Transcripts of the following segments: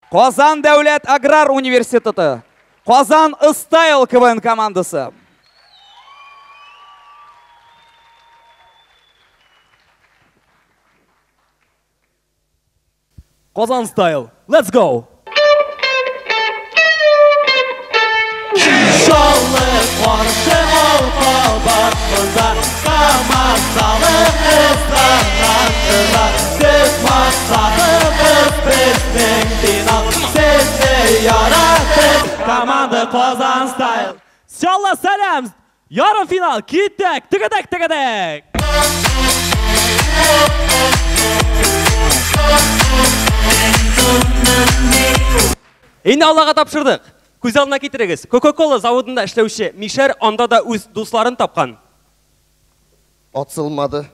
Қазан Дәулет Аграр университеті. Қазан Стайл КВН командасы. Қазан Стайл. Let's go! Жолы қоршы олқабатымызда, қамасалы ұстағандыда, сөз мақсатымыз біздің финал, сізді яратып, команда Қазан Стайл. Шалла сәлем! Ярым финал, кеттік, тігідік! Енді Аллаға тапшырдық. Көз алдына кетіріңіз. Кока-кола заводында ішлеуші Мишер анда да өз достарын тапқан. Атсылмады.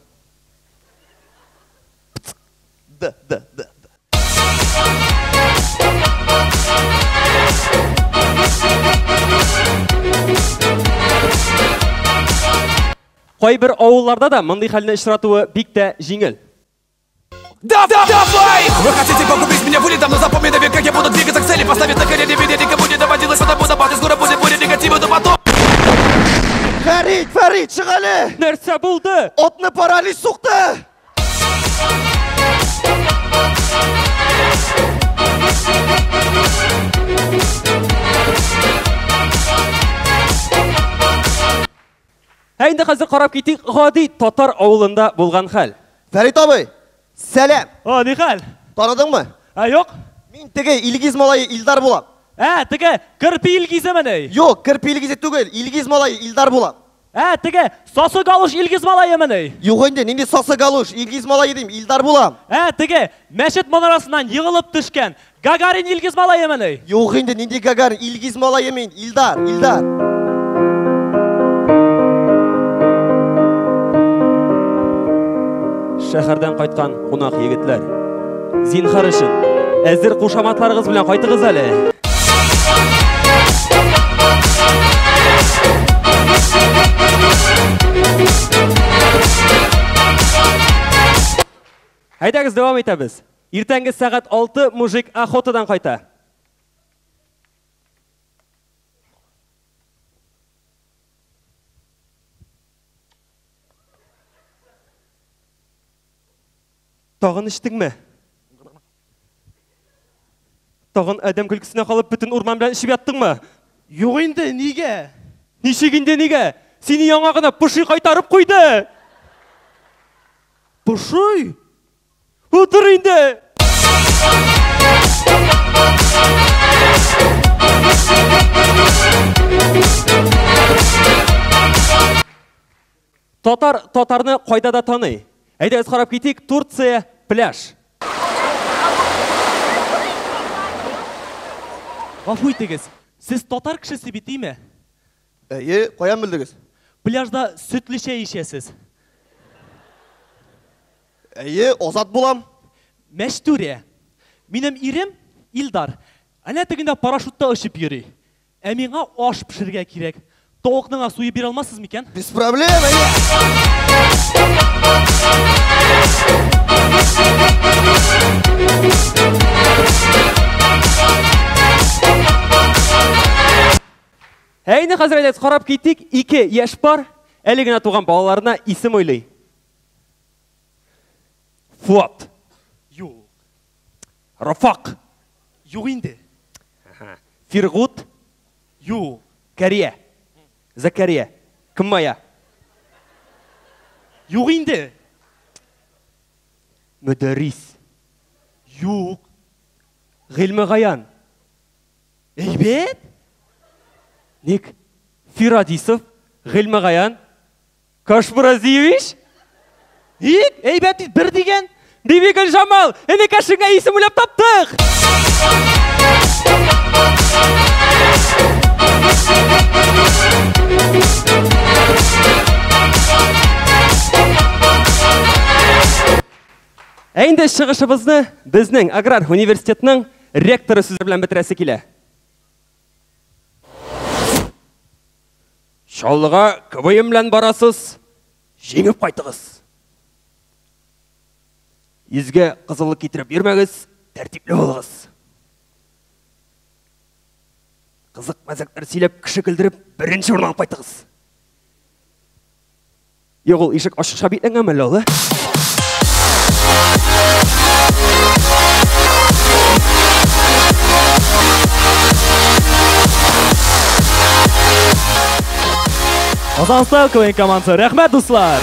Қой бір ауылларда да мұндай халіне ұшыратуы бик те жеңіл. Давай! Вы хотите погубить меня вылетом, но запомни навек, как я буду двигаться к цели, поставить на карьере, видя никому не доводилось, потому запад, скоро будет буря негатива, но потом... Фәрит, шығалы! Нәрсе болды? Отны паралич соқты! Әйінді қазір қарап кетейік, ғади татар ауылында болған хәл. Фәрит абай, сәлем! Не хәл? Таныдың мы? Жоқ. Мен теге Илгиз малайы Илдар болам. Теге кірпі Илгиз әмәне? Жоқ, кірпі Илгиз түгел, Илгиз малайы Илдар болам. Теге сасы галуш Илгиз малайы әмәне? Жоқ енді, ненде сасы галуш, Илгиз малайы дейм, Илдар болам. Теге мәшет манарасынан йығылып түшкен Гагарин Илгиз малайы әмәне? Жоқ енді, ненде Гагарин, Илгиз малайы мен, Илдар. Шәһәрдән қайтқан қонақ егетлер. Зинхар үшін, әзір қошаматларыңыз білен қайтығыз әлі. Айдағыз давам етеміз. Ертеңгі сағат 6 мужик охотадан қайта. Тағын іштің ме? Тағын әдем күлкісіне қалып бүтін ұрман білән ішіп яттың ма? Жоқ енді, неге? Нешегінде неге? Сені яңағына пұши қайтарып қойды. Пұши? Отыр енді. Татарны қойда да таны. Әйдәгіз қарап кетейік, Турция пляж. Ғафу етіңіз, сіз татар кішісі бетей ме? Қоян білдіңіз? Пляжда сүтлі шай ішесіз. Озат болам. Мәштүре. Менің ирем Илдар. Әне тегінде парашютта ұшып ері. Әмеңа аш пішірге керек. Тоғықныңа суы бер алмасыз мекен? Без проблем, Әйні қазір әдет қарап кеттік, 2 еш бар, әлігіне туған балаларына исім ойлай. Фуат. Жоқ. Рафақ. Жоқ енді. Фирғут. Жоқ. Кәрия. Закария. Кіммая. Жоқ енді. Мүдәрис. Жоқ. Ғилмі ғаян. Әйбет? Ник? Фирадисов. Ғилмі ғаян. Кашбуразиевич. Әйбет дейді бір деген. Бибигіл Жамал. Әне кәшіңе есім үліп таптық. Әйінді шығышыбызды біздің Аграр университетінің ректоры сөзі білән бітірәсі келі. Шалыға КВМ білән барасыз, жеңіп қайтығыз. Езге қызылы кетіріп бермәгіз, тәртіплі болығыз. Қызық мәзәктер сөйлеп, кіші күлдіріп, бірінші орын алып қайттыңыз. Yok ol, ишік ашықша бейтін әмәлі олы. Қазан Стайл КВН командасы. Рәхмәт, дуслар!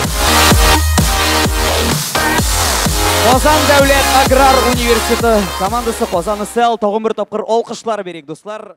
Қазан Дәулет Аграр университеті командасы Қазан Стайл тағын бір тапқыр алқышлар берейік, достар.